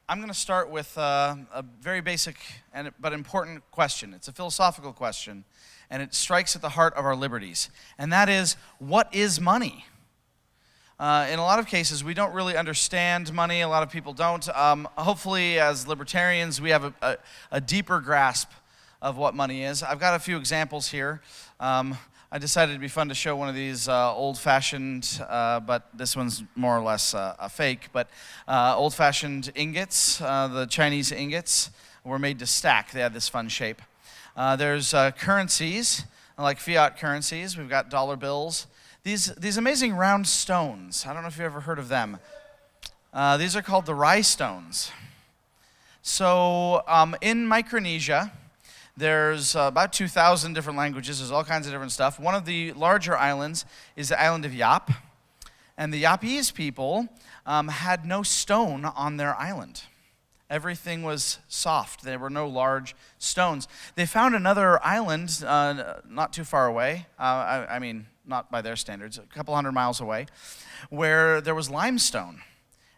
I'm going to start with a very basic but important question. It's a philosophical question, and it strikes at the heart of our liberties. And that is, what is money? In a lot of cases, we don't really understand money. A lot of people don't. Hopefully, as libertarians, we have a deeper grasp of what money is. I've got a few examples here. I decided it'd be fun to show one of these old-fashioned, but this one's more or less a fake, but old-fashioned ingots. The Chinese ingots were made to stack. They had this fun shape. There's currencies, like fiat currencies. We've got dollar bills. These amazing round stones. I don't know if you've ever heard of them. These are called the rye stones. So in Micronesia, there's about 2,000 different languages. There's all kinds of different stuff. One of the larger islands is the island of Yap. And the Yapese people had no stone on their island. Everything was soft. There were no large stones. They found another island not too far away. I mean, not by their standards, a couple hundred miles away, where there was limestone.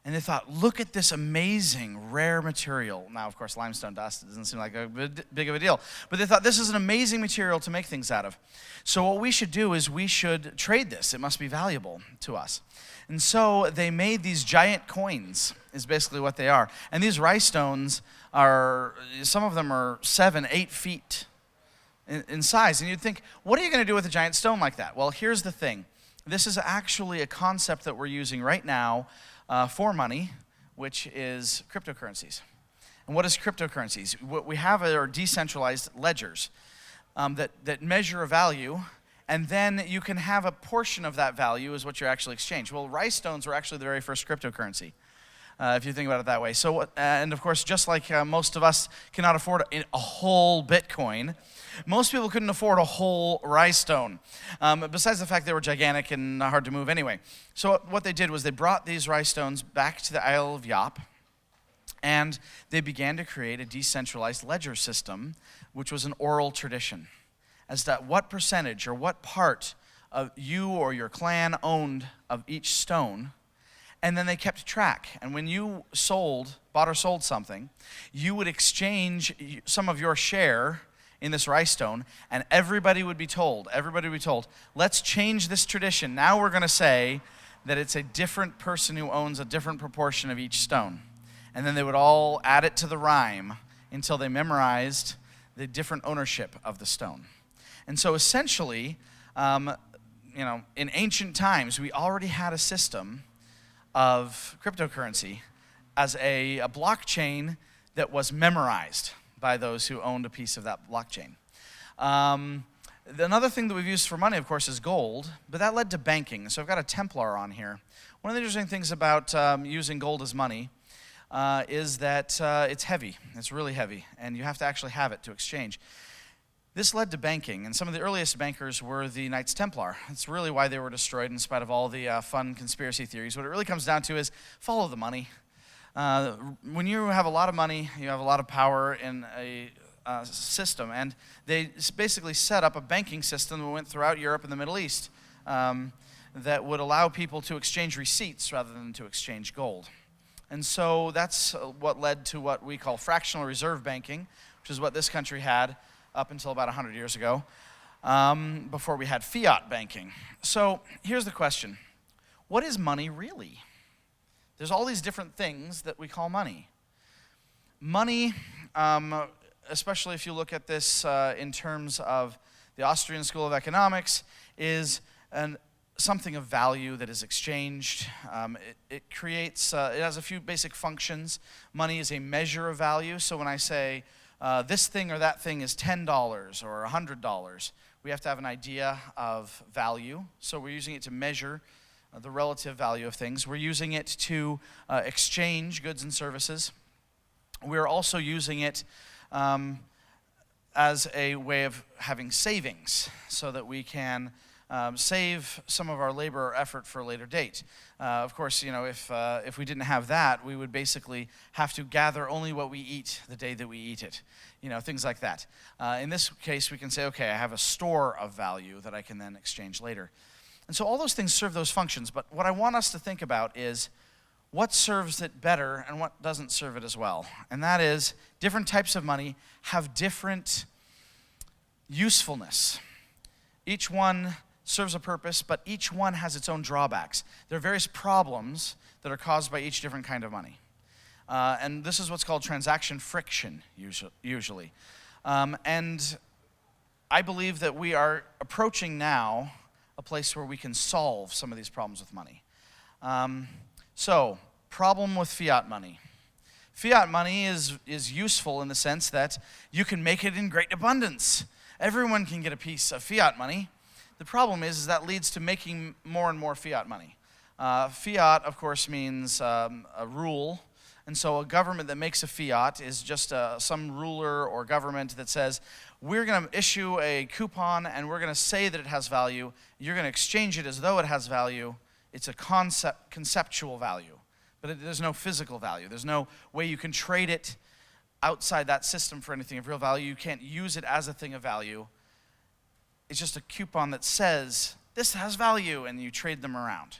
And they thought, look at this amazing, rare material. Now, of course, limestone dust doesn't seem like a big of a deal. But they thought, this is an amazing material to make things out of. So what we should do is we should trade this. It must be valuable to us. And so they made these giant coins, is basically what they are. And these rice stones are, some of them are 7, 8 feet in size. And you'd think, what are you going to do with a giant stone like that? Well, here's the thing. This is actually a concept that we're using right now for money, which is cryptocurrencies. And what is cryptocurrencies? What we have are decentralized ledgers that measure a value, and then you can have a portion of that value is what you actually exchange. Well, rice stones were actually the very first cryptocurrency, if you think about it that way. So, and of course, just like most of us cannot afford a whole Bitcoin, most people couldn't afford a whole rice stone, besides the fact they were gigantic and hard to move anyway. So what they did was they brought these rice stones back to the Isle of Yap, and they began to create a decentralized ledger system, which was an oral tradition, as to what percentage or what part of you or your clan owned of each stone. And then they kept track. And when you bought or sold something, you would exchange some of your share in this rice stone, and everybody would be told, let's change this tradition. Now we're going to say that it's a different person who owns a different proportion of each stone. And then they would all add it to the rhyme until they memorized the different ownership of the stone. And so essentially, in ancient times, we already had a system of cryptocurrency as a blockchain that was memorized by those who owned a piece of that blockchain. Another thing that we've used for money, of course, is gold, but that led to banking. So I've got a Templar on here. One of the interesting things about using gold as money is that it's heavy. It's really heavy, and you have to actually have it to exchange. This led to banking, and some of the earliest bankers were the Knights Templar. That's really why they were destroyed in spite of all the fun conspiracy theories. What it really comes down to is follow the money. When you have a lot of money, you have a lot of power in a system, and they basically set up a banking system that went throughout Europe and the Middle East that would allow people to exchange receipts rather than to exchange gold. And so that's what led to what we call fractional reserve banking, which is what this country had up until about 100 years ago, before we had fiat banking. So here's the question. What is money really? There's all these different things that we call money. Money, especially if you look at this in terms of the Austrian School of Economics, is something of value that is exchanged. It has a few basic functions. Money is a measure of value. So when I say this thing or that thing is $10 or $100, we have to have an idea of value. So we're using it to measure the relative value of things. We're using it to exchange goods and services. We're also using it as a way of having savings so that we can save some of our labor or effort for a later date. Of course, if we didn't have that, we would basically have to gather only what we eat the day that we eat it. Things like that. In this case, we can say, okay, I have a store of value that I can then exchange later. And so all those things serve those functions, but what I want us to think about is, what serves it better and what doesn't serve it as well. And that is, different types of money have different usefulness. Each one serves a purpose, but each one has its own drawbacks. There are various problems that are caused by each different kind of money. And this is what's called transaction friction, usually. And I believe that we are approaching now a place where we can solve some of these problems with money. So, problem with fiat money. Fiat money is useful in the sense that you can make it in great abundance. Everyone can get a piece of fiat money. The problem is that leads to making more and more fiat money. Fiat, of course, means a rule. And so a government that makes a fiat is just some ruler or government that says, we're going to issue a coupon and we're going to say that it has value. You're going to exchange it as though it has value. It's a conceptual value, but there's no physical value. There's no way you can trade it outside that system for anything of real value. You can't use it as a thing of value. It's just a coupon that says, this has value, and you trade them around.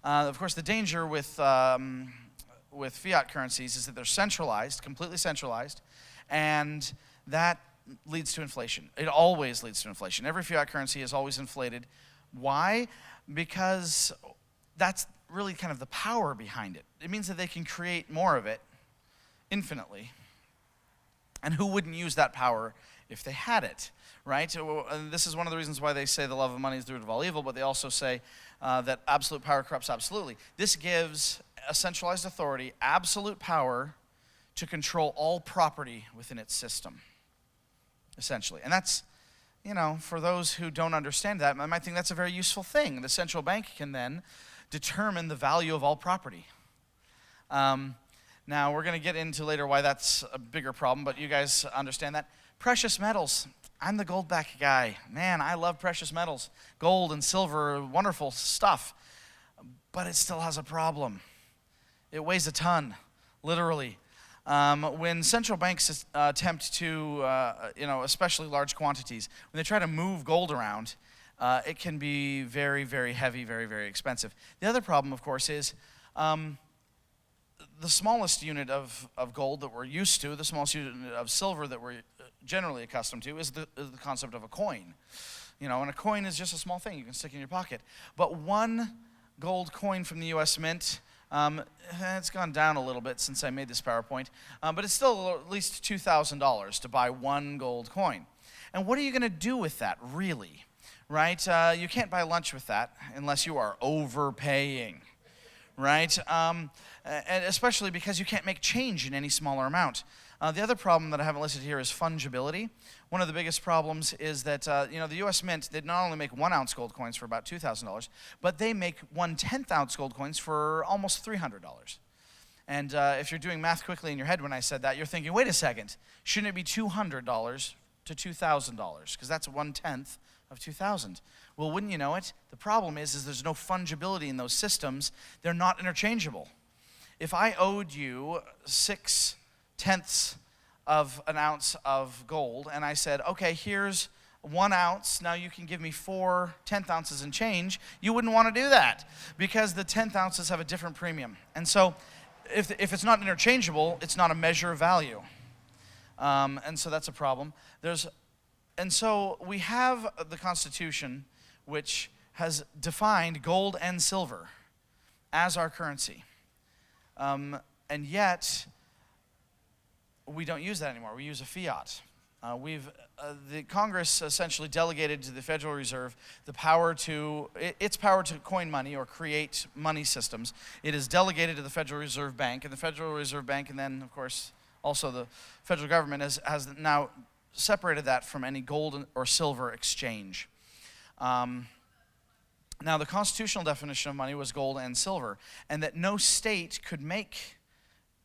Of course, the danger with fiat currencies is that they're centralized, completely centralized, and that leads to inflation. It always leads to inflation. Every fiat currency is always inflated. Why? Because that's really kind of the power behind it. It means that they can create more of it infinitely. And who wouldn't use that power if they had it, right? This is one of the reasons why they say the love of money is the root of all evil, but they also say that absolute power corrupts absolutely. This gives a centralized authority absolute power to control all property within its system, essentially. And that's, for those who don't understand that, I might think that's a very useful thing. The central bank can then determine the value of all property. Now, we're going to get into later why that's a bigger problem, but you guys understand that. Precious metals. I'm the Goldback guy. Man, I love precious metals. Gold and silver, wonderful stuff. But it still has a problem. It weighs a ton, literally. When central banks attempt to, especially large quantities, when they try to move gold around, it can be very, very heavy, very, very expensive. The other problem, of course, is the smallest unit of gold that we're used to, the smallest unit of silver that we're generally accustomed to, is the concept of a coin. And a coin is just a small thing you can stick in your pocket. But one gold coin from the U.S. Mint, it's gone down a little bit since I made this PowerPoint, but it's still at least $2,000 to buy one gold coin. And what are you going to do with that, really? Right? You can't buy lunch with that unless you are overpaying. Right? And especially because you can't make change in any smaller amount. The other problem that I haven't listed here is fungibility. One of the biggest problems is that, the U.S. Mint, they not only make 1-ounce gold coins for about $2,000, but they make 1/10-ounce gold coins for almost $300. And if you're doing math quickly in your head when I said that, you're thinking, wait a second, shouldn't it be $200 to $2,000? Because that's 1/10 of 2,000. Well, wouldn't you know it? The problem is there's no fungibility in those systems. They're not interchangeable. If I owed you 6/10 of an ounce of gold, and I said, okay, here's 1 ounce, now you can give me 4 10th ounces and change, you wouldn't want to do that because the 10th ounces have a different premium. And so if it's not interchangeable, it's not a measure of value. And so that's a problem. And so we have the Constitution, which has defined gold and silver as our currency. And yet, we don't use that anymore. We use a fiat. The Congress essentially delegated to the Federal Reserve its power to coin money or create money systems. It is delegated to the Federal Reserve Bank, and the Federal Reserve Bank, and then, of course, also the federal government has now separated that from any gold or silver exchange. Now, the constitutional definition of money was gold and silver, and that no state could make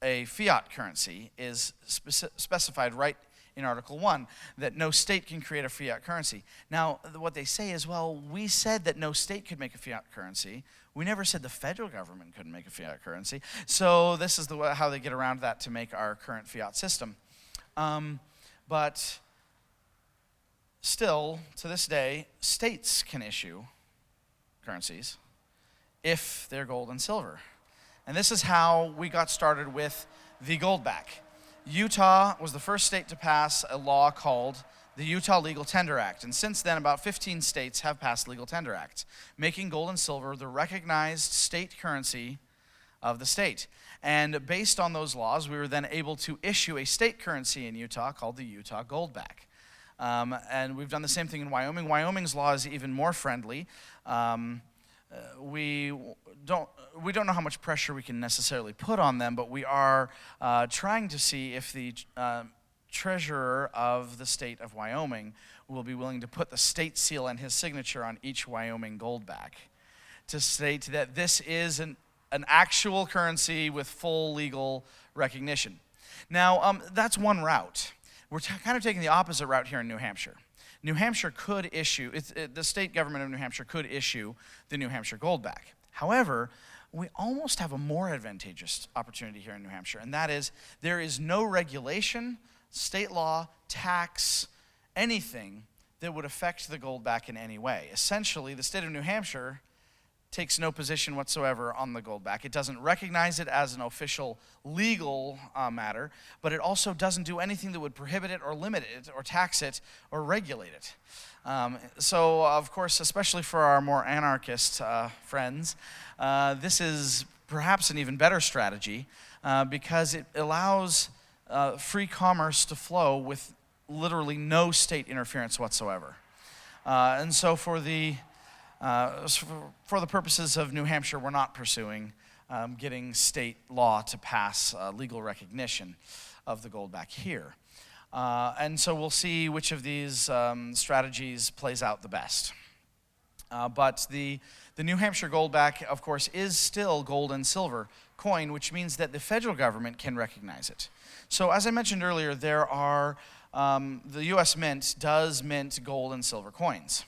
a fiat currency is specified right in Article 1, that no state can create a fiat currency. Now, what they say is, well, we said that no state could make a fiat currency. We never said the federal government couldn't make a fiat currency. So this is how they get around that to make our current fiat system. But still, to this day, states can issue currencies if they're gold and silver. And this is how we got started with the Goldback. Utah was the first state to pass a law called the Utah Legal Tender Act. And since then, about 15 states have passed legal tender acts, making gold and silver the recognized state currency of the state. And based on those laws, we were then able to issue a state currency in Utah called the Utah Goldback. And we've done the same thing in Wyoming. Wyoming's law is even more friendly. We don't know how much pressure we can necessarily put on them, but we are trying to see if the treasurer of the state of Wyoming will be willing to put the state seal and his signature on each Wyoming Goldback to state that this is an actual currency with full legal recognition. Now, that's one route. We're kind of taking the opposite route here in New Hampshire. New Hampshire could issue, the state government of New Hampshire could issue the New Hampshire Goldback. However, we almost have a more advantageous opportunity here in New Hampshire, and that is there is no regulation, state law, tax, anything that would affect the Goldback in any way. Essentially, the state of New Hampshire takes no position whatsoever on the Goldback. It doesn't recognize it as an official legal matter, but it also doesn't do anything that would prohibit it or limit it or tax it or regulate it. So, of course, especially for our more anarchist friends, this is perhaps an even better strategy because it allows free commerce to flow with literally no state interference whatsoever. And so for the purposes of New Hampshire, we're not pursuing getting state law to pass legal recognition of the Goldback here. And so we'll see which of these strategies plays out the best. But the New Hampshire Goldback, of course, is still gold and silver coin, which means that the federal government can recognize it. So as I mentioned earlier, there are, the U.S. Mint does mint gold and silver coins.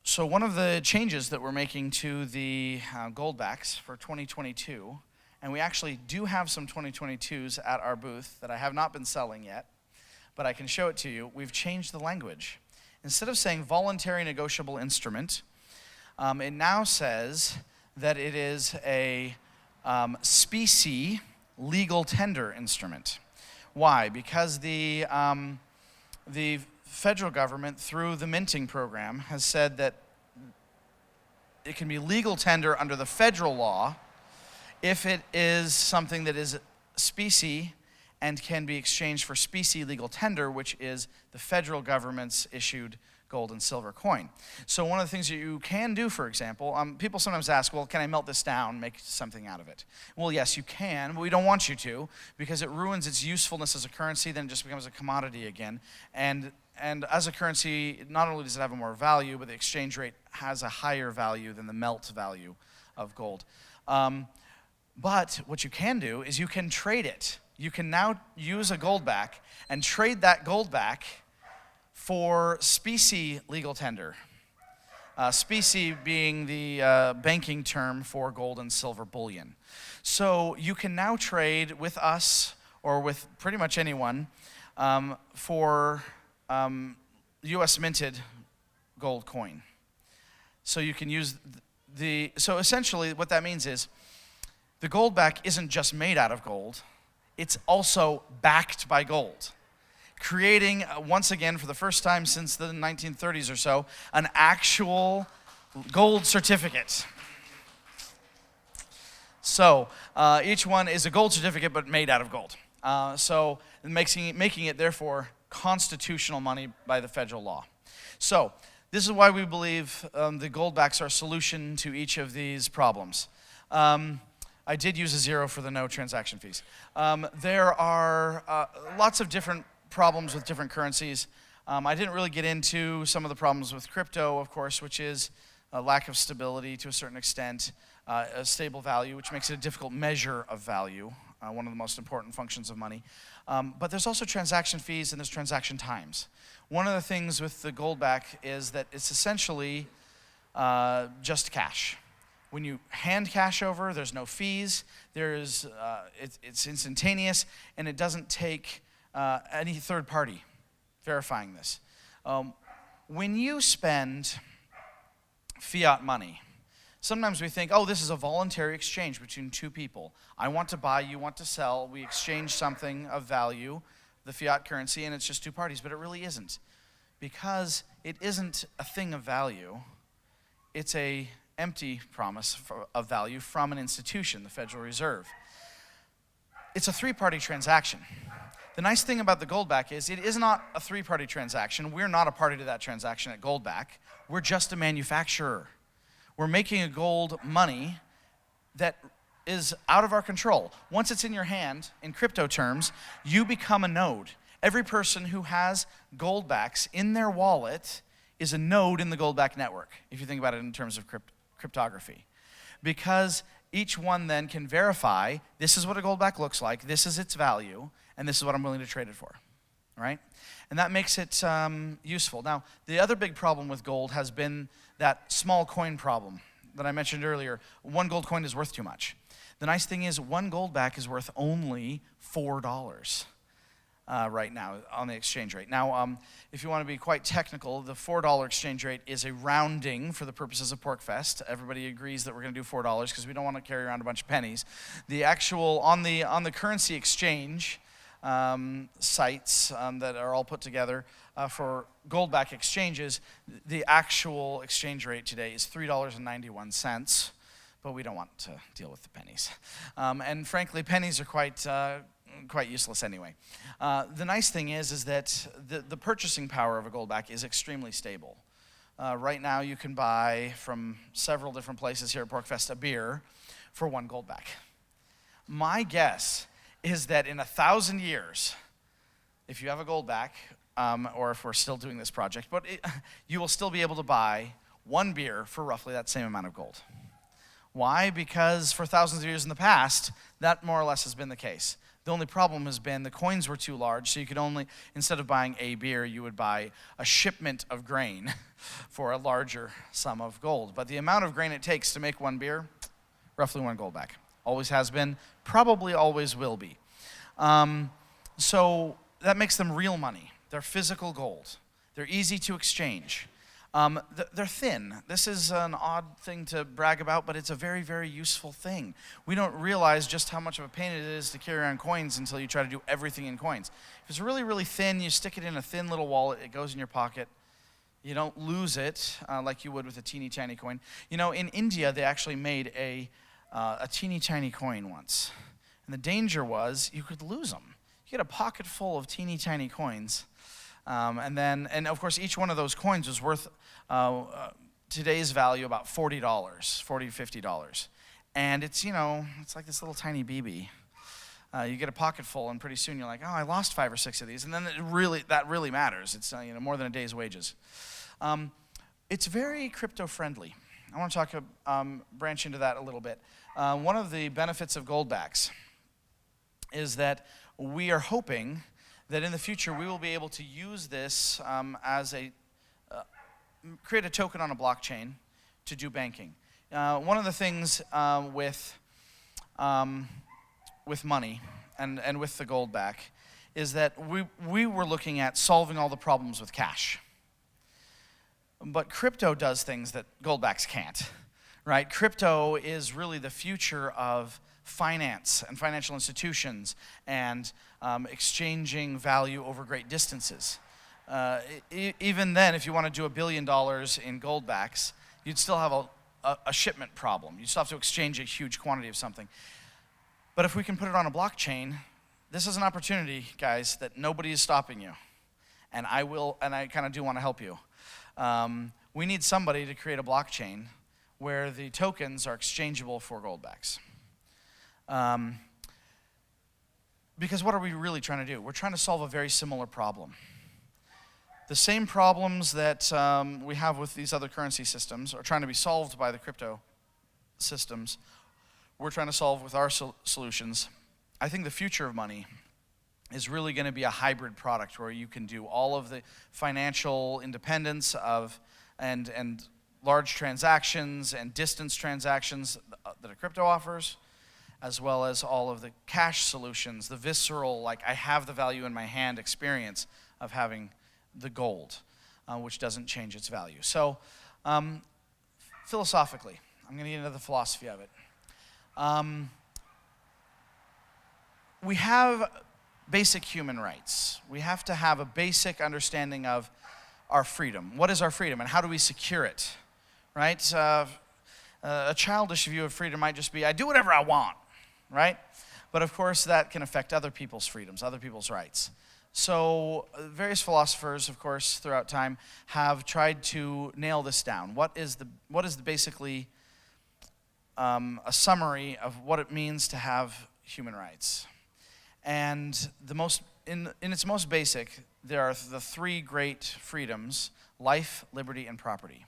So one of the changes that we're making to the Goldbacks for 2022, and we actually do have some 2022s at our booth that I have not been selling yet, but I can show it to you. We've changed the language. Instead of saying voluntary negotiable instrument, it now says that it is a specie legal tender instrument. Why? Because the federal government, through the minting program, has said that it can be legal tender under the federal law if it is something that is specie and can be exchanged for specie legal tender, which is the federal government's issued gold and silver coin. So one of the things that you can do, for example, people sometimes ask, well, can I melt this down, make something out of it? Well, yes, you can, but we don't want you to because it ruins its usefulness as a currency, then it just becomes a commodity again. And as a currency, not only does it have a more value, but the exchange rate has a higher value than the melt value of gold. But what you can do is you can trade it. You can now use a Goldback and trade that Goldback for specie legal tender. Specie being the banking term for gold and silver bullion. So you can now trade with us or with pretty much anyone for U.S. minted gold coin. So you can use so essentially what that means is the Goldback isn't just made out of gold, it's also backed by gold, creating, once again, for the first time since the 1930s or so, an actual gold certificate. So each one is a gold certificate, but made out of gold. So making it, therefore, constitutional money by the federal law. So this is why we believe the Goldbacks are a solution to each of these problems. I did use a zero for the no transaction fees. There are lots of different problems with different currencies. I didn't really get into some of the problems with crypto, of course, which is a lack of stability to a certain extent, a stable value, which makes it a difficult measure of value, one of the most important functions of money. But there's also transaction fees and there's transaction times. One of the things with the Goldback is that it's essentially just cash. When you hand cash over, there's no fees, it's instantaneous, and it doesn't take any third party verifying this. When you spend fiat money, Sometimes we think, oh, this is a voluntary exchange between two people. I want to buy, you want to sell. We exchange something of value, the fiat currency, and it's just two parties. But it really isn't. Because it isn't a thing of value. It's a empty promise of value from an institution, the Federal Reserve. It's a three-party transaction. The nice thing about the Goldback is it is not a three-party transaction. We're not a party to that transaction at Goldback. We're just a manufacturer. We're making a gold money that is out of our control. Once it's in your hand, in crypto terms, you become a node. Every person who has Goldbacks in their wallet is a node in the Goldback network, if you think about it in terms of cryptography. Because each one then can verify, this is what a Goldback looks like, this is its value, and this is what I'm willing to trade it for, right? And that makes it useful. Now, the other big problem with gold has been that small coin problem that I mentioned earlier. One gold coin is worth too much. The nice thing is one Goldback is worth only $4 right now on the exchange rate. Now, if you want to be quite technical, the $4 exchange rate is a rounding for the purposes of Porkfest. Everybody agrees that we're going to do $4 because we don't want to carry around a bunch of pennies. The actual, on the currency exchange sites that are all put together for Goldback exchanges, the actual exchange rate today is $3.91, but we don't want to deal with the pennies. And frankly, pennies are quite useless anyway. The nice thing is that the purchasing power of a Goldback is extremely stable. Right now you can buy from several different places here at Porkfest a beer for one Goldback. My guess is that in 1,000 years, if you have a Goldback, or if we're still doing this project, but you will still be able to buy one beer for roughly that same amount of gold. Why? Because for thousands of years in the past, that more or less has been the case. The only problem has been the coins were too large, so you could only, instead of buying a beer, you would buy a shipment of grain for a larger sum of gold. But the amount of grain it takes to make one beer, roughly one Goldback. Always has been, probably always will be. So that makes them real money. They're physical gold. They're easy to exchange. They're thin. This is an odd thing to brag about, but it's a very, very useful thing. We don't realize just how much of a pain it is to carry around coins until you try to do everything in coins. If it's really, really thin, you stick it in a thin little wallet, it goes in your pocket. You don't lose it like you would with a teeny tiny coin. You know, in India, they actually made a teeny tiny coin once. And the danger was you could lose them. You get a pocket full of teeny tiny coins. And of course, each one of those coins was worth today's value about $40, $40 to $50. And it's, you know, it's like this little tiny BB. You get a pocket full, and pretty soon you're like, oh, I lost 5 or 6 of these. And then that really matters. It's more than a day's wages. It's very crypto-friendly. I want to talk, branch into that a little bit. One of the benefits of Goldbacks is that we are hoping that in the future we will be able to use this as create a token on a blockchain to do banking. One of the things with money and with the Goldback is that we were looking at solving all the problems with cash. But crypto does things that Goldbacks can't, right? Crypto is really the future of finance and financial institutions and exchanging value over great distances. Even then, if you want to do $1 billion in Goldbacks, you'd still have a shipment problem. You'd still have to exchange a huge quantity of something. But if we can put it on a blockchain, this is an opportunity, guys, that nobody is stopping you. And I kind of do want to help you. We need somebody to create a blockchain where the tokens are exchangeable for Goldbacks. Because what are we really trying to do? We're trying to solve a very similar problem. The same problems that we have with these other currency systems are trying to be solved by the crypto systems. We're trying to solve with our solutions. I think the future of money is really going to be a hybrid product where you can do all of the financial independence of and large transactions and distance transactions that a crypto offers, as well as all of the cash solutions, the visceral, like I have the value in my hand experience of having the gold, which doesn't change its value. So philosophically, I'm going to get into the philosophy of it. We have basic human rights. We have to have a basic understanding of our freedom. What is our freedom and how do we secure it, right? A childish view of freedom might just be, I do whatever I want, right? But of course that can affect other people's freedoms, other people's rights. So various philosophers, of course, throughout time have tried to nail this down. What is basically a summary of what it means to have human rights? And in its most basic, there are the three great freedoms: life, liberty, and property.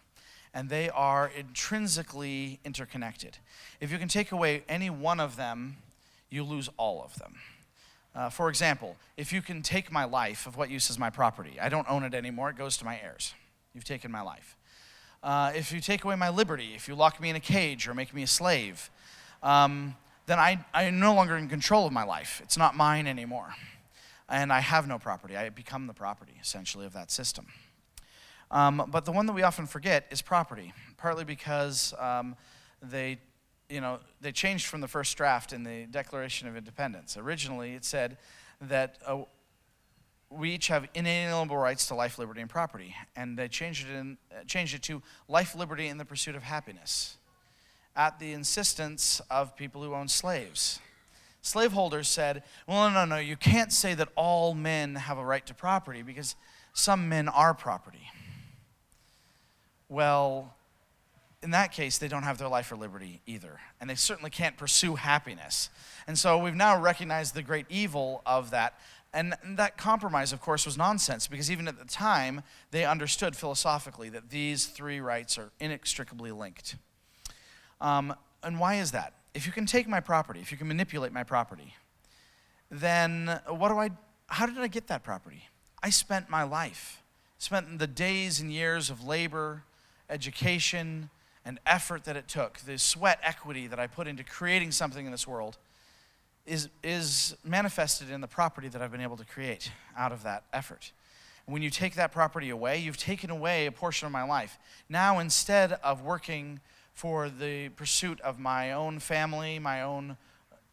And they are intrinsically interconnected. If you can take away any one of them, you lose all of them. For example, if you can take my life, of what use is my property? I don't own it anymore, it goes to my heirs. You've taken my life. If you take away my liberty, if you lock me in a cage or make me a slave, then I'm no longer in control of my life. It's not mine anymore. And I have no property. I become the property, essentially, of that system. But the one that we often forget is property, partly because they changed from the first draft in the Declaration of Independence. Originally, it said that we each have inalienable rights to life, liberty, and property, and they changed it to life, liberty, and the pursuit of happiness, at the insistence of people who owned slaves. Slaveholders said, well, no, you can't say that all men have a right to property because some men are property. Well, in that case, they don't have their life or liberty either, and they certainly can't pursue happiness. And so we've now recognized the great evil of that, and that compromise, of course, was nonsense, because even at the time, they understood philosophically that these three rights are inextricably linked. And why is that? If you can take my property, if you can manipulate my property, then how did I get that property? I spent my life, spent the days and years of labor, education, and effort that it took, the sweat equity that I put into creating something in this world is manifested in the property that I've been able to create out of that effort. And when you take that property away, you've taken away a portion of my life. Now, instead of working for the pursuit of my own family, my own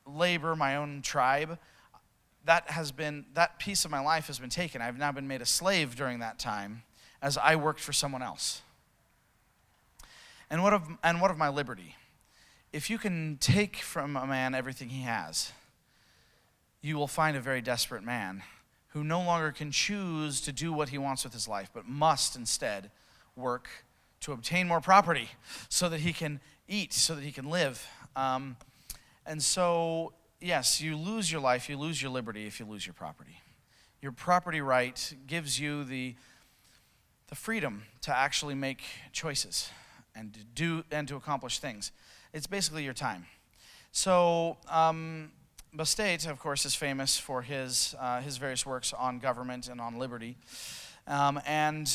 labor, my own tribe, that piece of my life has been taken. I've now been made a slave during that time as I worked for someone else. And what of my liberty? If you can take from a man everything he has, you will find a very desperate man who no longer can choose to do what he wants with his life, but must instead work to obtain more property so that he can eat, so that he can live. And so, yes, you lose your life, you lose your liberty if you lose your property. Your property right gives you the freedom to actually make choices and to accomplish things. It's basically your time. So Bastet, of course, is famous for his various works on government and on liberty. And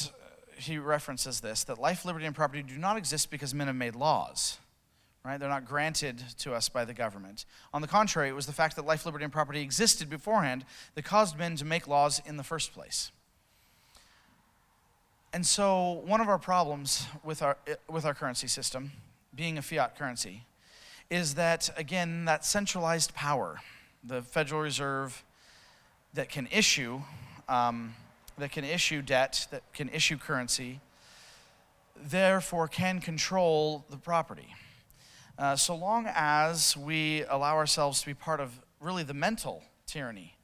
he references this, that life, liberty, and property do not exist because men have made laws. Right? They're not granted to us by the government. On the contrary, it was the fact that life, liberty, and property existed beforehand that caused men to make laws in the first place. And so one of our problems with our currency system, being a fiat currency, is that, again, that centralized power, the Federal Reserve that can issue debt, that can issue currency, therefore can control the property. So long as we allow ourselves to be part of really the mental tyranny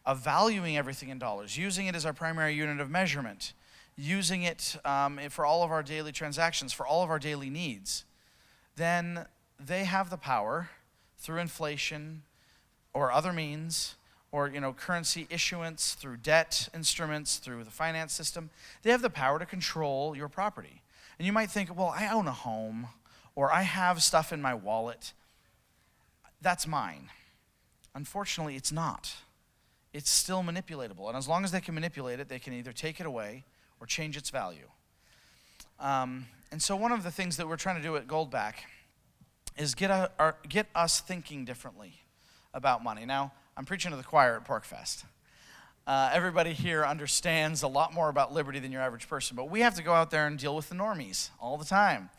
of valuing everything in dollars, using it as our primary unit of measurement, using it for all of our daily transactions, for all of our daily needs, then they have the power through inflation or other means, or currency issuance through debt instruments, through the finance system. They have the power to control your property. And you might think, well, I own a home, or I have stuff in my wallet. That's mine. Unfortunately, it's not. It's still manipulatable. And as long as they can manipulate it, they can either take it away or change its value. And so one of the things that we're trying to do at Goldback is get us thinking differently about money. Now, I'm preaching to the choir at PorkFest. Everybody here understands a lot more about liberty than your average person, but we have to go out there and deal with the normies all the time.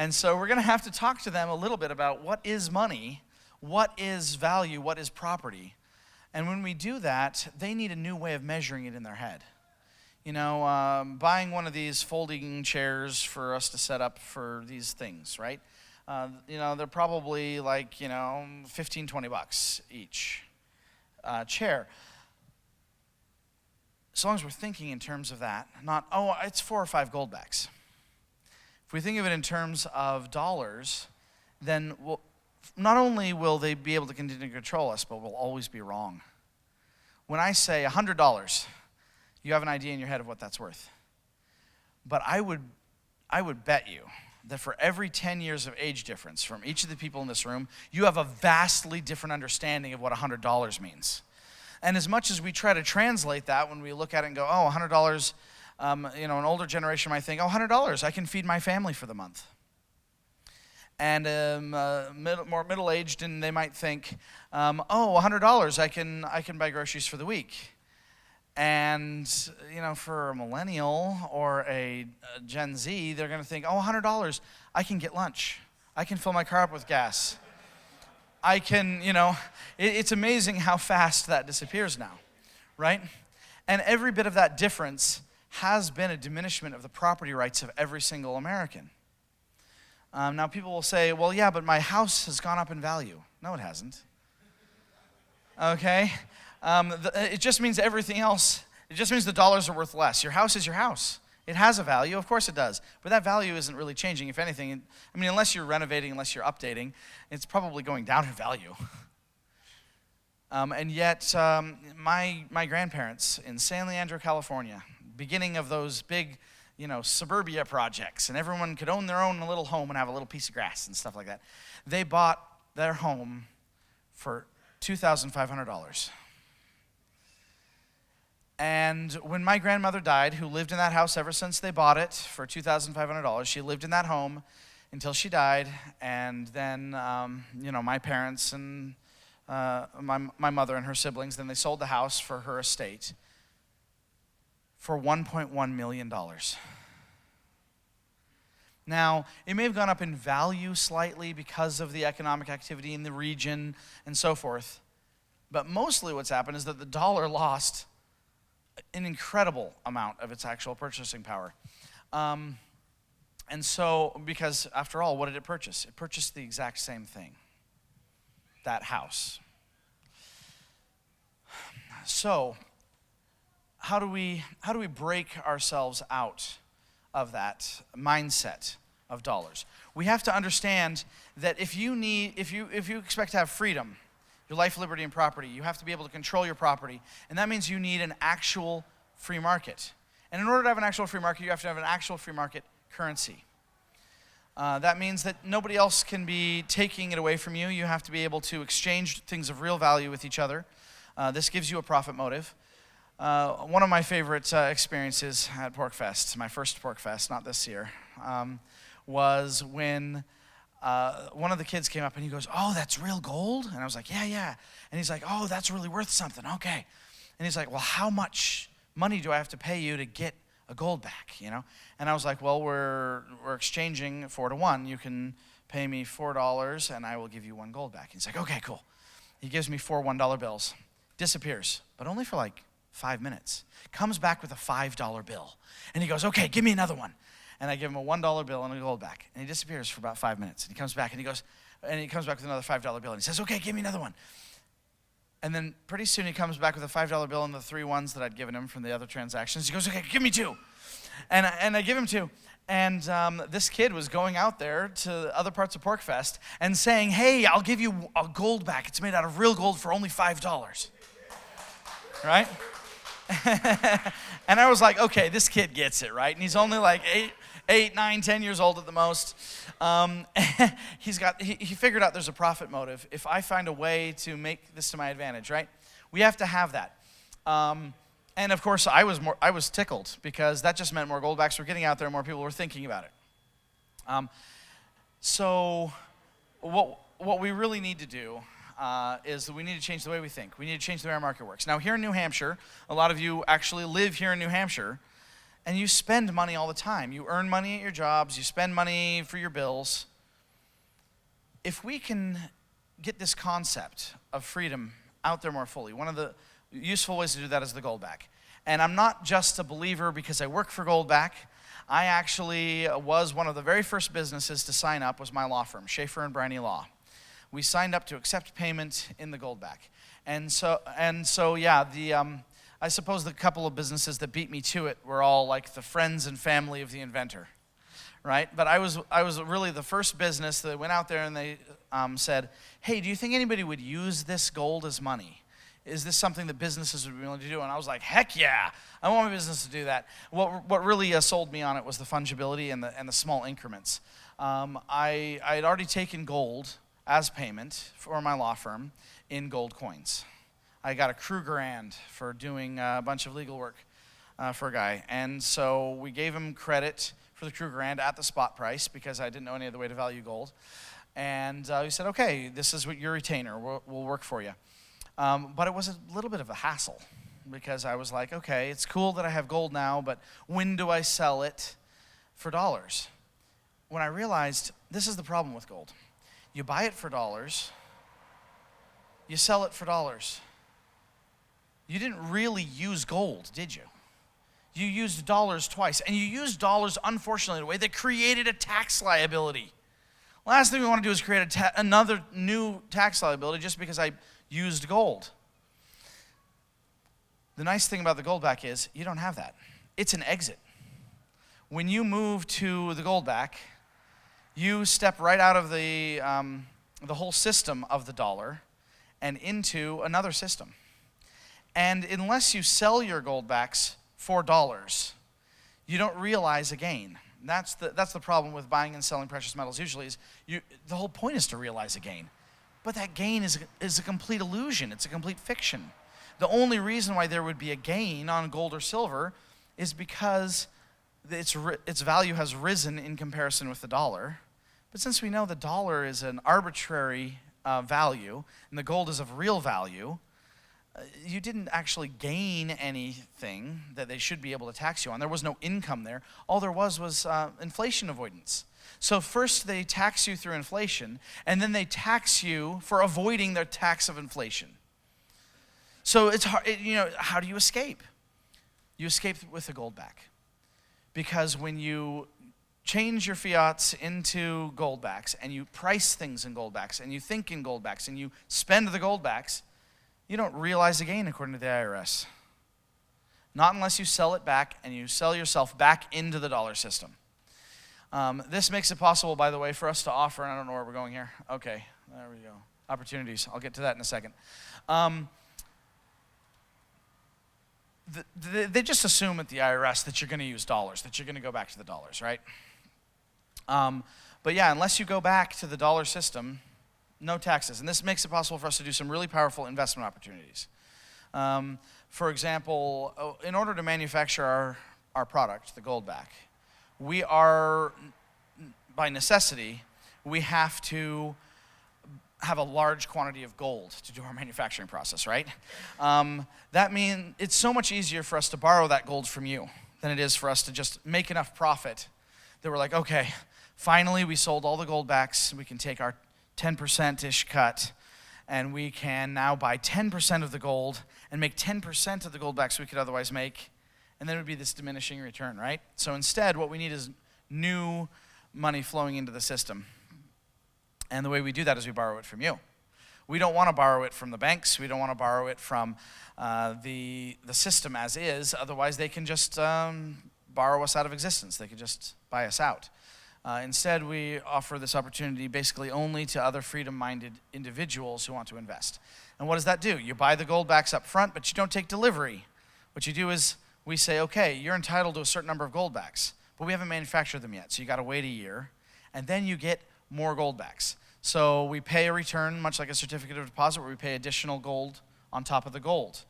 And so we're going to have to talk to them a little bit about what is money, what is value, what is property. And when we do that, they need a new way of measuring it in their head. You know, buying one of these folding chairs for us to set up for these things, right? You know, they're probably like, you know, $15, $20 each chair. As long as we're thinking in terms of that, not, oh, it's 4 or 5 Goldbacks. If we think of it in terms of dollars, then not only will they be able to continue to control us, but we'll always be wrong. When I say $100, you have an idea in your head of what that's worth. But I would bet you that for every 10 years of age difference from each of the people in this room, you have a vastly different understanding of what $100 means. And as much as we try to translate that when we look at it and go, oh, $100, you know, an older generation might think, oh, $100, I can feed my family for the month. And more middle-aged, and they might think, oh, $100, I can buy groceries for the week. And, you know, for a millennial or a Gen Z, they're going to think, oh, $100, I can get lunch. I can fill my car up with gas. I can, you know, it's amazing how fast that disappears now, right? And every bit of that difference has been a diminishment of the property rights of every single American. Now people will say, well, yeah, but my house has gone up in value. No, it hasn't. Okay? It just means everything else, it just means the dollars are worth less. Your house is your house. It has a value, of course it does. But that value isn't really changing. If anything, I mean, unless you're renovating, unless you're updating, it's probably going down in value. And yet, my grandparents in San Leandro, California, beginning of those big, you know, suburbia projects, and everyone could own their own little home and have a little piece of grass and stuff like that. They bought their home for $2,500. And when my grandmother died, who lived in that house ever since they bought it for $2,500, she lived in that home until she died. And then, you know, my parents and my mother and her siblings, then they sold the house for her estate for $1.1 million. Now, it may have gone up in value slightly because of the economic activity in the region and so forth, but mostly what's happened is that the dollar lost an incredible amount of its actual purchasing power. And so, because after all, what did it purchase? It purchased the exact same thing, that house. So, how do we break ourselves out of that mindset of dollars? We have to understand that if you expect to have freedom, your life, liberty, and property, you have to be able to control your property, and that means you need an actual free market. And in order to have an actual free market, you have to have an actual free market currency. That means that nobody else can be taking it away from you. You have to be able to exchange things of real value with each other. This gives you a profit motive. One of my favorite experiences at PorcFest, my first PorcFest, not this year, was when one of the kids came up and he goes, oh, that's real gold? And I was like, yeah. And he's like, oh, that's really worth something, okay. And he's like, well, how much money do I have to pay you to get a Goldback, you know? And I was like, well, we're exchanging 4 to 1. You can pay me $4 and I will give you 1 Goldback. He's like, okay, cool. He gives me 4 $1 bills, disappears, but only for like 5 minutes. Comes back with a $5 bill. And he goes, okay, give me another one. And I give him a $1 bill and a Goldback. And he disappears for about 5 minutes. And he comes back and he comes back with another $5 bill. And he says, okay, give me another one. And then pretty soon he comes back with a $5 bill and the 3 ones that I'd given him from the other transactions. He goes, okay, give me 2. And I give him 2. And this kid was going out there to other parts of PorcFest and saying, hey, I'll give you a Goldback. It's made out of real gold for only $5. Right? And I was like, okay, this kid gets it, right? And he's only like 8, 9, 10 years old at the most. He figured out there's a profit motive. If I find a way to make this to my advantage, right? We have to have that. And of course, I was tickled because that just meant more Goldbacks were getting out there, more people were thinking about it. So what we really need to do is that we need to change the way we think. We need to change the way our market works. Now, here in New Hampshire, a lot of you actually live here in New Hampshire, and you spend money all the time. You earn money at your jobs, you spend money for your bills. If we can get this concept of freedom out there more fully, one of the useful ways to do that is the Goldback. And I'm not just a believer because I work for Goldback. I actually was one of the very first businesses to sign up was my law firm, Shaffer and Briney Law. We signed up to accept payment in the Goldback. And so yeah, I suppose the couple of businesses that beat me to it were all like the friends and family of the inventor, right? But I was really the first business that went out there and they said, hey, do you think anybody would use this gold as money? Is this something that businesses would be willing to do? And I was like, heck yeah, I want my business to do that. What really sold me on it was the fungibility and the small increments. I had already taken gold as payment for my law firm in gold coins. I got a $1,000 for doing a bunch of legal work for a guy. And so we gave him credit for the $1,000 at the spot price because I didn't know any other way to value gold. And we said, okay, this is what your retainer, we'll work for you. But it was a little bit of a hassle because I was like, okay, it's cool that I have gold now, but when do I sell it for dollars? When I realized this is the problem with gold. You buy it for dollars, you sell it for dollars. You didn't really use gold, did you? You used dollars twice, and you used dollars, unfortunately, in a way that created a tax liability. Last thing we want to do is create another new tax liability just because I used gold. The nice thing about the Goldback is you don't have that. It's an exit. When you move to the Goldback, you step right out of the whole system of the dollar and into another system. And unless you sell your Goldbacks for dollars, you don't realize a gain. That's the problem with buying and selling precious metals usually is the whole point is to realize a gain. But that gain is a complete illusion. It's a complete fiction. The only reason why there would be a gain on gold or silver is because its value has risen in comparison with the dollar. But since we know the dollar is an arbitrary value and the gold is of real value, you didn't actually gain anything that they should be able to tax you on. There was no income there. All there was inflation avoidance. So first they tax you through inflation, and then they tax you for avoiding their tax of inflation. So it's hard, how do you escape? You escape with the Goldback. Because when you change your fiats into Goldbacks, and you price things in Goldbacks, and you think in Goldbacks, and you spend the Goldbacks, you don't realize a gain according to the IRS. Not unless you sell it back and you sell yourself back into the dollar system. This makes it possible, by the way, for us to offer, and I don't know where we're going here. Okay, there we go. Opportunities. I'll get to that in a second. They just assume at the IRS that you're going to use dollars, that you're going to go back to the dollars, right? But yeah, unless you go back to the dollar system, no taxes. And this makes it possible for us to do some really powerful investment opportunities. For example, in order to manufacture our product, the Goldback, we are, by necessity, we have to have a large quantity of gold to do our manufacturing process, right? That means it's so much easier for us to borrow that gold from you than it is for us to just make enough profit that we're like, okay, finally we sold all the Goldbacks, we can take our 10%-ish cut, and we can now buy 10% of the gold and make 10% of the Goldbacks we could otherwise make, and then it would be this diminishing return, right? So instead, what we need is new money flowing into the system. And the way we do that is we borrow it from you. We don't want to borrow it from the banks. We don't want to borrow it from the system as is. Otherwise, they can just borrow us out of existence. They could just buy us out. Instead, we offer this opportunity basically only to other freedom-minded individuals who want to invest. And what does that do? You buy the Goldbacks up front, but you don't take delivery. What you do is we say, okay, you're entitled to a certain number of Goldbacks, but we haven't manufactured them yet, so you got to wait a year, and then you get more Goldbacks. So we pay a return, much like a certificate of deposit, where we pay additional gold on top of the gold.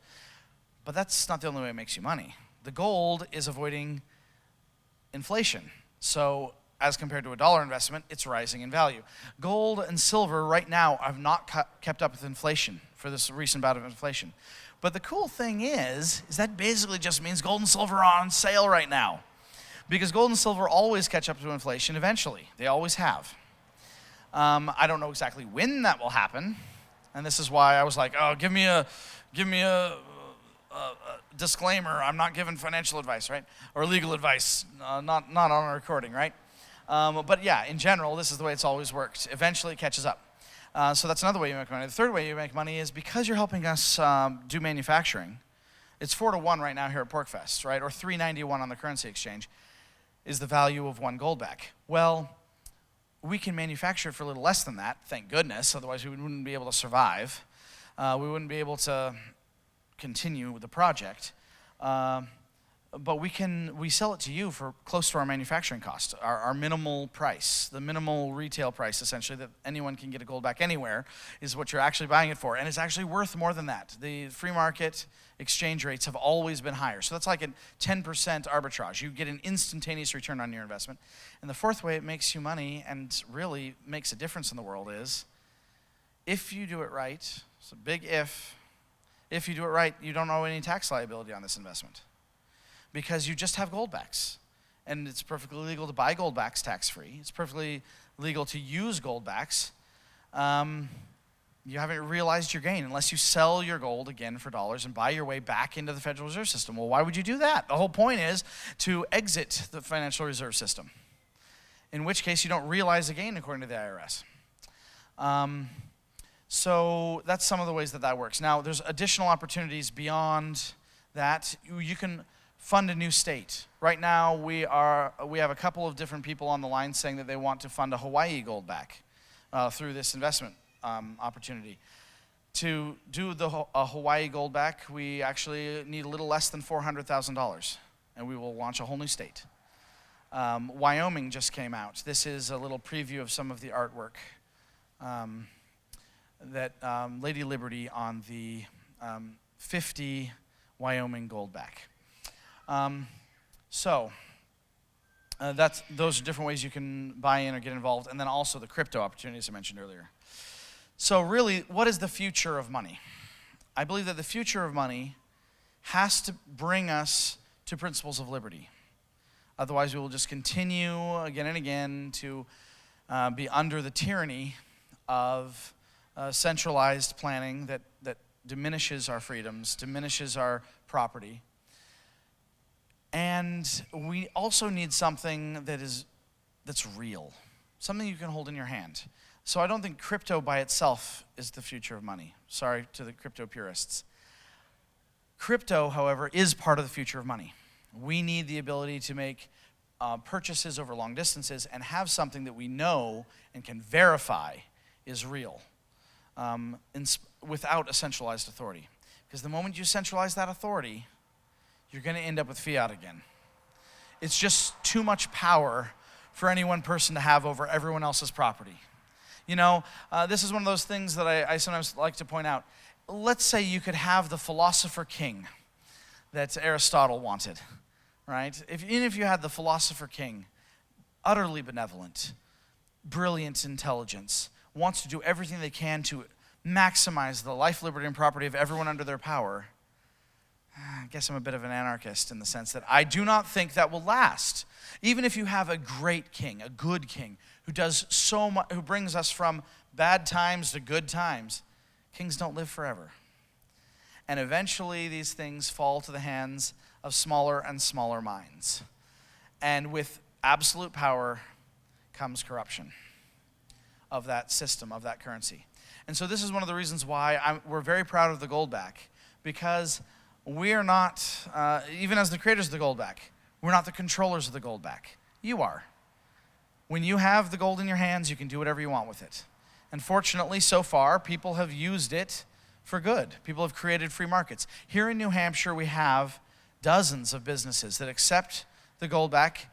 But that's not the only way it makes you money. The gold is avoiding inflation. So as compared to a dollar investment, it's rising in value. Gold and silver right now have not kept up with inflation for this recent bout of inflation. But the cool thing is that basically just means gold and silver are on sale right now. Because gold and silver always catch up to inflation eventually. They always have. I don't know exactly when that will happen. And this is why I was like, oh, give me a disclaimer. I'm not giving financial advice, right? Or legal advice, not on a recording, right? But yeah, in general, this is the way it's always worked. Eventually it catches up. So that's another way you make money. The third way you make money is because you're helping us do manufacturing. It's 4-to-1 right now here at PorcFest, right? Or 3.91 on the currency exchange is the value of one Goldback. Well, we can manufacture it for a little less than that, thank goodness. Otherwise, we wouldn't be able to survive. We wouldn't be able to continue with the project. But we sell it to you for close to our manufacturing cost, our minimal price, the minimal retail price, essentially, that anyone can get a Goldback anywhere, is what you're actually buying it for. And it's actually worth more than that. The free market exchange rates have always been higher. So that's like a 10% arbitrage. You get an instantaneous return on your investment. And the fourth way it makes you money and really makes a difference in the world is if you do it right, it's a big if you do it right, you don't owe any tax liability on this investment because you just have Goldbacks. And it's perfectly legal to buy Goldbacks tax-free. It's perfectly legal to use Goldbacks. You haven't realized your gain unless you sell your gold again for dollars and buy your way back into the Federal Reserve System. Well, why would you do that? The whole point is to exit the financial reserve system, in which case you don't realize the gain according to the IRS. So that's some of the ways that works. Now, there's additional opportunities beyond that. You can fund a new state. Right now, we have a couple of different people on the line saying that they want to fund a Hawaii Goldback through this investment opportunity. To do a Hawaii Goldback, we actually need a little less than $400,000, and we will launch a whole new state. Wyoming just came out. This is a little preview of some of the artwork that Lady Liberty on the 50 Wyoming Goldback. Those are different ways you can buy in or get involved, and then also the crypto opportunities I mentioned earlier. So really, what is the future of money? I believe that the future of money has to bring us to principles of liberty. Otherwise, we will just continue again and again to be under the tyranny of centralized planning that diminishes our freedoms, diminishes our property. And we also need something that's real, something you can hold in your hand. So I don't think crypto by itself is the future of money. Sorry to the crypto purists. Crypto, however, is part of the future of money. We need the ability to make purchases over long distances and have something that we know and can verify is real without a centralized authority. Because the moment you centralize that authority, you're going to end up with fiat again. It's just too much power for any one person to have over everyone else's property. You know, this is one of those things that I sometimes like to point out. Let's say you could have the philosopher king that Aristotle wanted, right? Even if you had the philosopher king, utterly benevolent, brilliant intelligence, wants to do everything they can to maximize the life, liberty, and property of everyone under their power, I guess I'm a bit of an anarchist in the sense that I do not think that will last. Even if you have a great king, a good king, who does so much, who brings us from bad times to good times, kings don't live forever. And eventually these things fall to the hands of smaller and smaller minds. And with absolute power comes corruption of that system, of that currency. And so this is one of the reasons why we're very proud of the Goldback, because we are not, even as the creators of the Goldback, we're not the controllers of the Goldback. You are. When you have the gold in your hands, you can do whatever you want with it. And fortunately, so far, people have used it for good. People have created free markets. Here in New Hampshire, we have dozens of businesses that accept the Goldback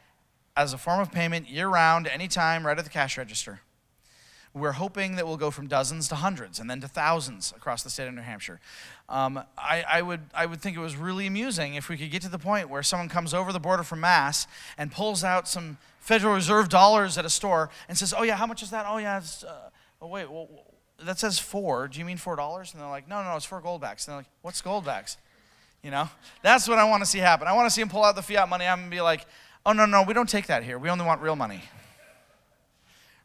as a form of payment year-round, anytime, right at the cash register. We're hoping that we'll go from dozens to hundreds and then to thousands across the state of New Hampshire. I would think it was really amusing if we could get to the point where someone comes over the border from Mass and pulls out some Federal Reserve dollars at a store and says, oh yeah, how much is that? Oh yeah, that says 4. Do you mean $4? And they're like, no, it's 4 goldbacks. And they're like, what's goldbacks? You know, that's what I want to see happen. I want to see them pull out the fiat money. I'm going to be like, oh, no, we don't take that here. We only want real money.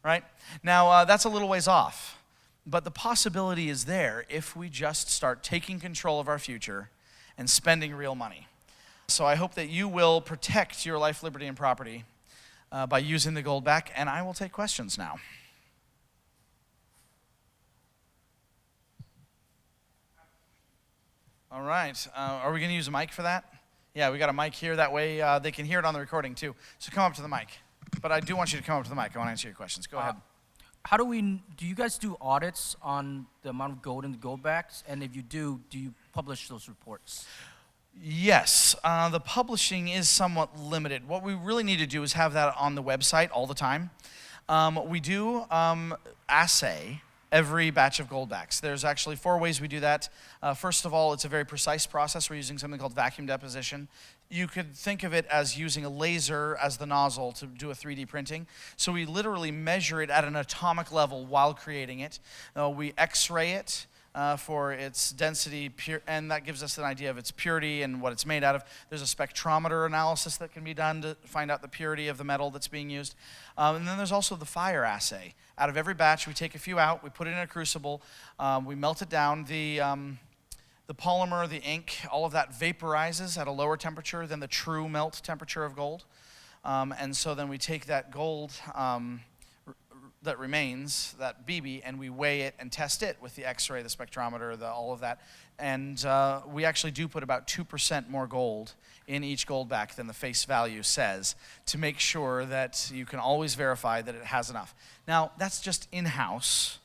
Right? Now, that's a little ways off. But the possibility is there if we just start taking control of our future and spending real money. So I hope that you will protect your life, liberty, and property by using the Goldback, and I will take questions now. All right. Are we going to use a mic for that? Yeah, we got a mic here. That way they can hear it on the recording too. So come up to the mic. But I do want you to come up to the mic. I want to answer your questions. Go ahead. Do you guys do audits on the amount of gold in the Goldbacks? And if you do you publish those reports? Yes, the publishing is somewhat limited. What we really need to do is have that on the website all the time. We do assay every batch of Goldbacks. There's actually 4 ways we do that. First of all, it's a very precise process. We're using something called vacuum deposition. You could think of it as using a laser as the nozzle to do a 3D printing. So we literally measure it at an atomic level while creating it. We X-ray it for its density, and that gives us an idea of its purity and what it's made out of. There's a spectrometer analysis that can be done to find out the purity of the metal that's being used. And then there's also the fire assay. Out of every batch, we take a few out, we put it in a crucible, we melt it down. The polymer, the ink, all of that vaporizes at a lower temperature than the true melt temperature of gold. And so then we take that gold that remains, that BB, and we weigh it and test it with the X-ray, the spectrometer, all of that. And we actually do put about 2% more gold in each Goldback than the face value says to make sure that you can always verify that it has enough. Now, that's just in-house.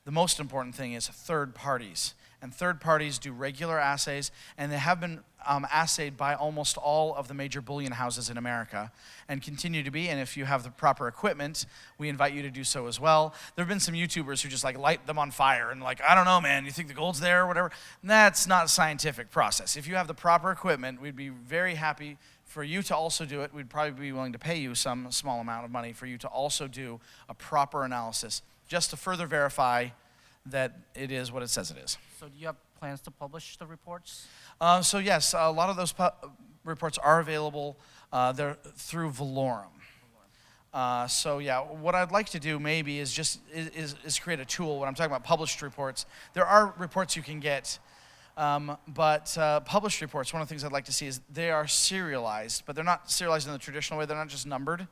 The most important thing is third parties. And third parties do regular assays, and they have been assayed by almost all of the major bullion houses in America and continue to be. And if you have the proper equipment, we invite you to do so as well. There have been some YouTubers who just like light them on fire and like, I don't know, man, you think the gold's there or whatever? That's not a scientific process. If you have the proper equipment, we'd be very happy for you to also do it. We'd probably be willing to pay you some small amount of money for you to also do a proper analysis just to further verify that it is what it says it is. So do you have plans to publish the reports? So yes, a lot of those reports are available. They're through Valorum. So yeah, what I'd like to do maybe is just is create a tool. When I'm talking about published reports, there are reports you can get, but published reports, one of the things I'd like to see is they are serialized, but they're not serialized in the traditional way. They're not just numbered.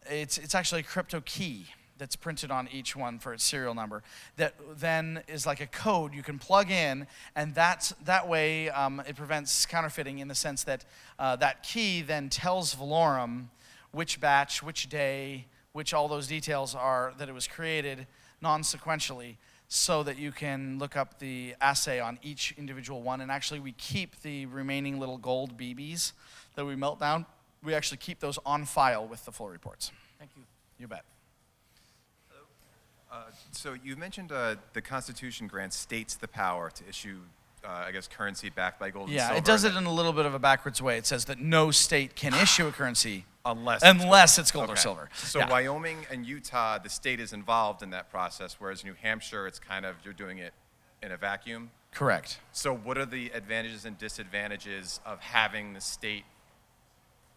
It's actually a crypto key that's printed on each one for its serial number that then is like a code you can plug in, and that way it prevents counterfeiting in the sense that that key then tells Valorum which batch, which day, which all those details are that it was created non-sequentially, so that you can look up the assay on each individual one. And actually we keep the remaining little gold BBs that we melt down. We actually keep those on file with the full reports. Thank you. You bet. So you mentioned the Constitution grants states the power to issue, I guess, currency backed by gold and silver. Yeah, it does it in a little bit of a backwards way. It says that no state can issue a currency unless it's gold or silver. So yeah. Wyoming and Utah, the state is involved in that process, whereas New Hampshire, it's kind of, you're doing it in a vacuum? Correct. So what are the advantages and disadvantages of having the state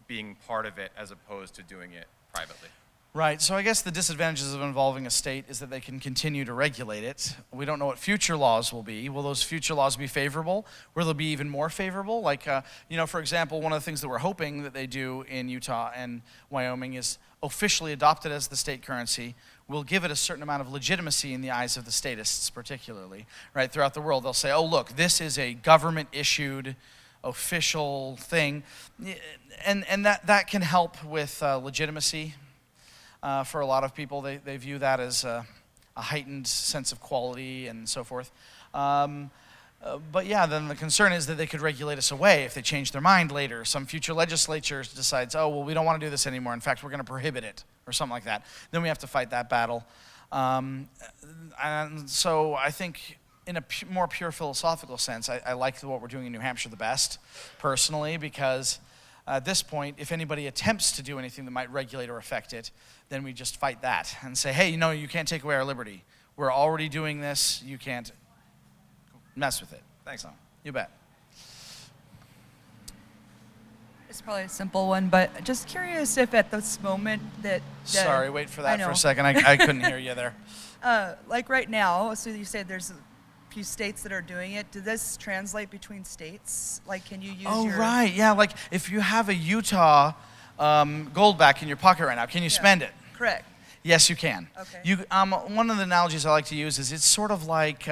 being part of it as opposed to doing it privately? Right, so I guess the disadvantages of involving a state is that they can continue to regulate it. We don't know what future laws will be. Will those future laws be favorable? Will they be even more favorable? Like, for example, one of the things that we're hoping that they do in Utah and Wyoming is officially adopt it as the state currency. We'll give it a certain amount of legitimacy in the eyes of the statists particularly, right? Throughout the world, they'll say, oh, look, this is a government-issued official thing. And that can help with legitimacy. For a lot of people, they view that as a heightened sense of quality and so forth. But yeah, then the concern is that they could regulate us away if they change their mind later. Some future legislature decides, oh, well, we don't want to do this anymore. In fact, we're going to prohibit it or something like that. Then we have to fight that battle. And so I think in a more pure philosophical sense, I like what we're doing in New Hampshire the best, personally, because at this point, if anybody attempts to do anything that might regulate or affect it, then we just fight that and say, hey, you can't take away our liberty. We're already doing this. You can't mess with it. Thanks. So, you bet. It's probably a simple one, but just curious if at this moment that... Sorry, wait for that I for know. a second. I couldn't hear you there. Like right now, so you said there's a few states that are doing it. Did this translate between states? Like, can you use Oh, your... right. Yeah, like if you have a Utah Goldback in your pocket right now, can you spend it? Correct. Yes, you can. Okay. You, one of the analogies I like to use is it's sort of like,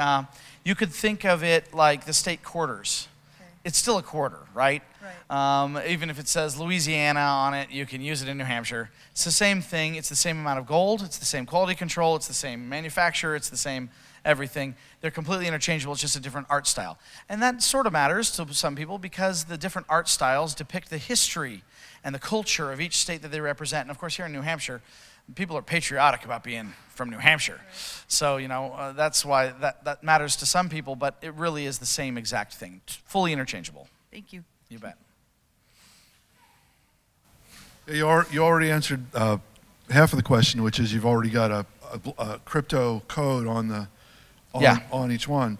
you could think of it like the state quarters. Okay. It's still a quarter, right? Right. Even if it says Louisiana on it, you can use it in New Hampshire. It's the same thing. It's the same amount of gold. It's the same quality control. It's the same manufacturer. It's the same everything. They're completely interchangeable. It's just a different art style. And that sort of matters to some people because the different art styles depict the history and the culture of each state that they represent. And of course, here in New Hampshire, people are patriotic about being from New Hampshire. Right. So, you know, that's why that matters to some people, but it really is the same exact thing, fully interchangeable. Thank you. You bet. You already answered half of the question, which is you've already got a crypto code on each one.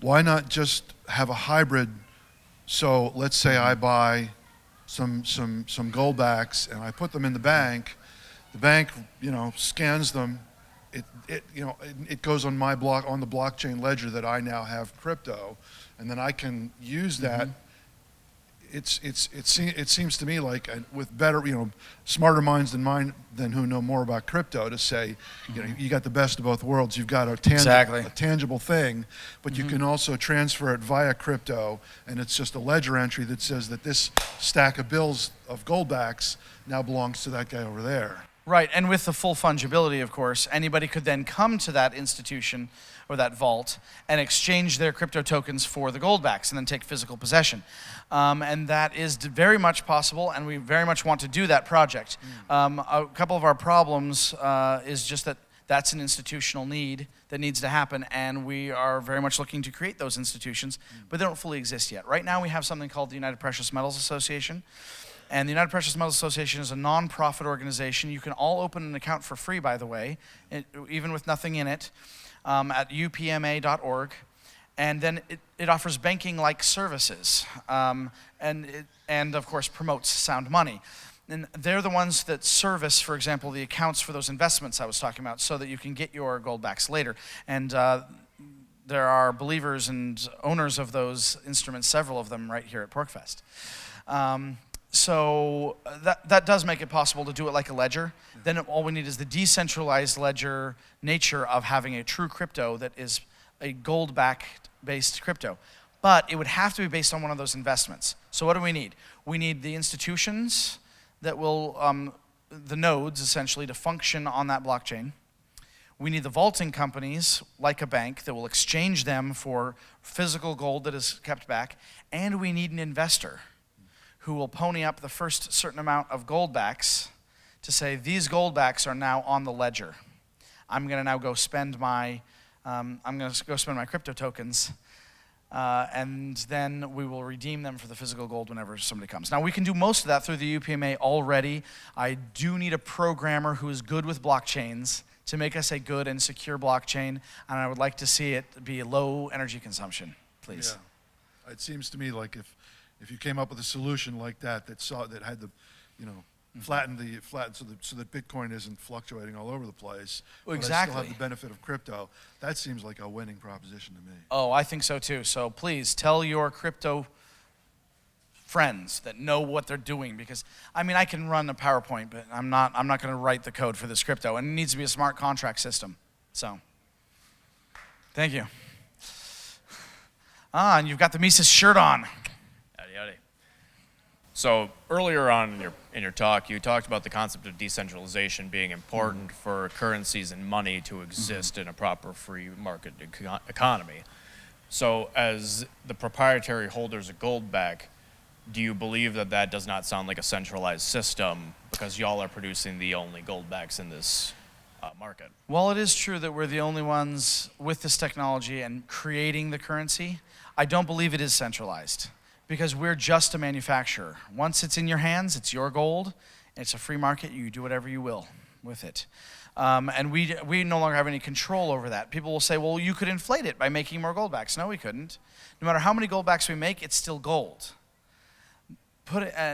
Why not just have a hybrid? So let's say I buy some Goldbacks and I put them in the bank. The bank, scans them. It goes on my on the blockchain ledger that I now have crypto, and then I can use that. It seems to me like with better, smarter minds than mine who know more about crypto to say, you got the best of both worlds. You've got a tangible thing, but you can also transfer it via crypto, and it's just a ledger entry that says that this stack of bills of Goldbacks now belongs to that guy over there. Right, and with the full fungibility, of course, anybody could then come to that institution or that vault and exchange their crypto tokens for the Goldbacks and then take physical possession. And that is very much possible, and we very much want to do that project. A couple of our problems is just that that's an institutional need that needs to happen, and we are very much looking to create those institutions, but they don't fully exist yet. Right now we have something called the United Precious Metals Association. And the United Precious Metals Association is a non-profit organization. You can all open an account for free, by the way, even with nothing in it, at upma.org. And then it offers banking-like services, and of course promotes sound money. And they're the ones that service, for example, the accounts for those investments I was talking about, so that you can get your Goldbacks later. And there are believers and owners of those instruments, several of them right here at PorcFest. So that does make it possible to do it like a ledger. Then all we need is the decentralized ledger nature of having a true crypto that is a Goldback-based crypto. But it would have to be based on one of those investments. So what do we need? We need the institutions that will, the nodes essentially, to function on that blockchain. We need the vaulting companies, like a bank, that will exchange them for physical gold that is kept back. And we need an investor who will pony up the first certain amount of Goldbacks to say, these Goldbacks are now on the ledger. I'm going to now go spend my crypto tokens, and then we will redeem them for the physical gold whenever somebody comes. Now, we can do most of that through the UPMA already. I do need a programmer who is good with blockchains to make us a good and secure blockchain, and I would like to see it be low energy consumption, please. Yeah. It seems to me like if you came up with a solution like that that had the, flattened so that Bitcoin isn't fluctuating all over the place, but I still have the benefit of crypto, that seems like a winning proposition to me. Oh, I think so too. So please tell your crypto friends that know what they're doing, because I can run a PowerPoint, but I'm not going to write the code for this crypto, and it needs to be a smart contract system. So, thank you. And you've got the Mises shirt on. So earlier on in your talk, you talked about the concept of decentralization being important for currencies and money to exist in a proper free market economy. So as the proprietary holders of Goldback, do you believe that does not sound like a centralized system because y'all are producing the only Goldbacks in this market? Well, it is true that we're the only ones with this technology and creating the currency. I don't believe it is centralized, because we're just a manufacturer. Once it's in your hands, it's your gold. It's a free market. You do whatever you will with it. And we no longer have any control over that. People will say, well, you could inflate it by making more goldbacks. No, we couldn't. No matter how many goldbacks we make, it's still gold.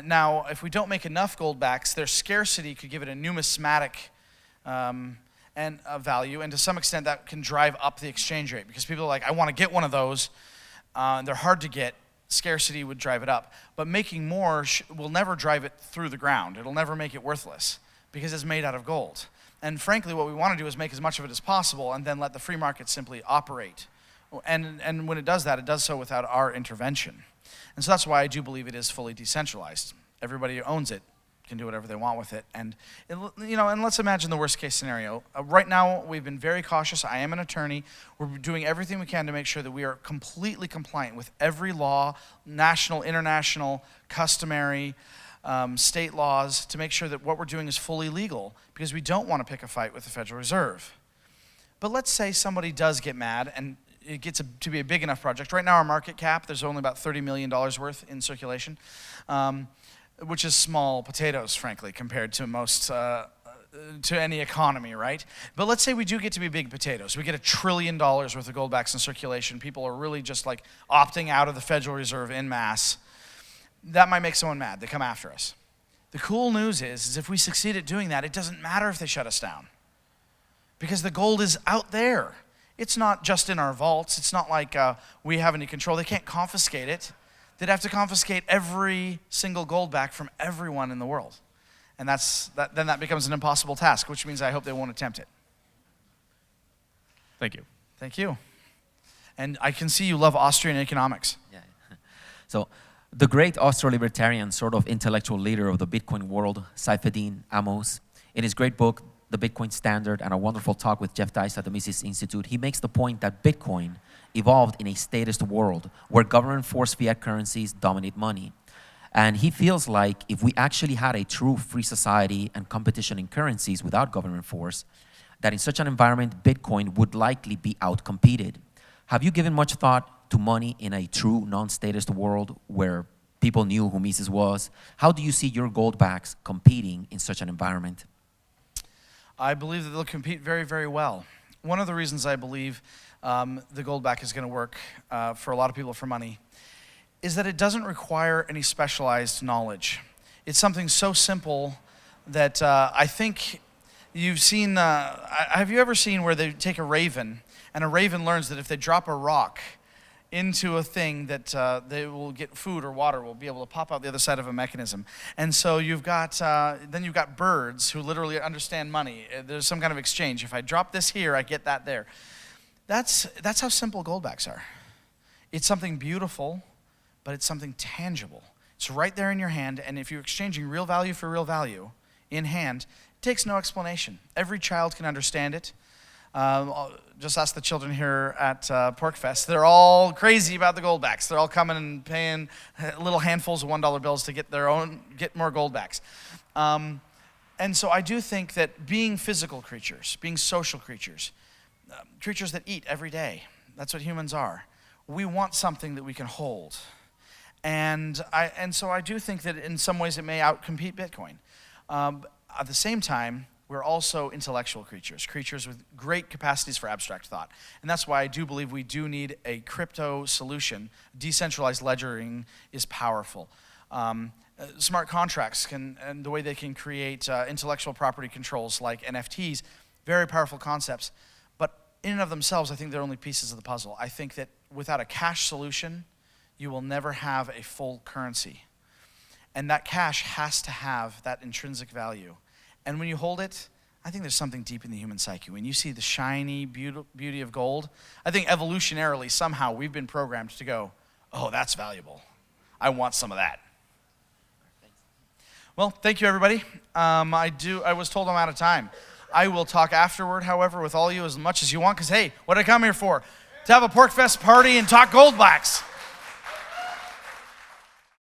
Now, if we don't make enough goldbacks, their scarcity could give it a numismatic value, and to some extent that can drive up the exchange rate because people are like, I want to get one of those. They're hard to get. Scarcity would drive it up. But making more will never drive it through the ground. It'll never make it worthless because it's made out of gold. And frankly, what we want to do is make as much of it as possible and then let the free market simply operate. And when it does that, it does so without our intervention. And so that's why I do believe it is fully decentralized. Everybody who owns it can do whatever they want with it. And let's imagine the worst case scenario. Right now, we've been very cautious. I am an attorney. We're doing everything we can to make sure that we are completely compliant with every law, national, international, customary, state laws, to make sure that what we're doing is fully legal, because we don't want to pick a fight with the Federal Reserve. But let's say somebody does get mad and it gets to be a big enough project. Right now, our market cap, there's only about $30 million worth in circulation, which is small potatoes, frankly, compared to most, to any economy, right? But let's say we do get to be big potatoes. We get $1 trillion worth of goldbacks in circulation. People are really just like opting out of the Federal Reserve en masse. That might make someone mad. They come after us. The cool news is if we succeed at doing that, it doesn't matter if they shut us down, because the gold is out there. It's not just in our vaults. It's not like we have any control. They can't confiscate it. They'd have to confiscate every single goldback from everyone in the world. And then that becomes an impossible task, which means I hope they won't attempt it. Thank you. Thank you. And I can see you love Austrian economics. Yeah. So the great Austro-libertarian sort of intellectual leader of the Bitcoin world, Saifedean Ammous, in his great book, The Bitcoin Standard, and a wonderful talk with Jeff Dice at the Mises Institute, he makes the point that Bitcoin evolved in a statist world where government-forced fiat currencies dominate money. And he feels like if we actually had a true free society and competition in currencies without government force, that in such an environment, Bitcoin would likely be outcompeted. Have you given much thought to money in a true non-statist world where people knew who Mises was? How do you see your goldbacks competing in such an environment? I believe that they'll compete very, very well. One of the reasons I believe the goldback is going to work for a lot of people for money is that it doesn't require any specialized knowledge. It's something so simple that I think you've seen, have you ever seen where they take a raven and a raven learns that if they drop a rock into a thing that they will get food or water, will be able to pop out the other side of a mechanism. And so you've got, then you've got birds who literally understand money. There's some kind of exchange. If I drop this here, I get that there. That's how simple goldbacks are. It's something beautiful, but it's something tangible. It's right there in your hand, and if you're exchanging real value for real value in hand, it takes no explanation. Every child can understand it. Just ask the children here at PorkFest. They're all crazy about the goldbacks. They're all coming and paying little handfuls of $1 bills to get more goldbacks. And so I do think that being physical creatures, being social creatures, creatures that eat every day, that's what humans are. We want something that we can hold. And so I do think that in some ways it may outcompete Bitcoin. At the same time, we're also intellectual creatures with great capacities for abstract thought. And that's why I do believe we do need a crypto solution. Decentralized ledgering is powerful. Smart contracts and the way they can create intellectual property controls like NFTs, very powerful concepts. But in and of themselves, I think they're only pieces of the puzzle. I think that without a cash solution, you will never have a full currency. And that cash has to have that intrinsic value. And when you hold it, I think there's something deep in the human psyche. When you see the shiny beauty of gold, I think evolutionarily, somehow, we've been programmed to go, oh, that's valuable. I want some of that. Well, thank you, everybody. I was told I'm out of time. I will talk afterward, however, with all of you as much as you want, because, hey, what did I come here for? To have a PorkFest party and talk goldbacks.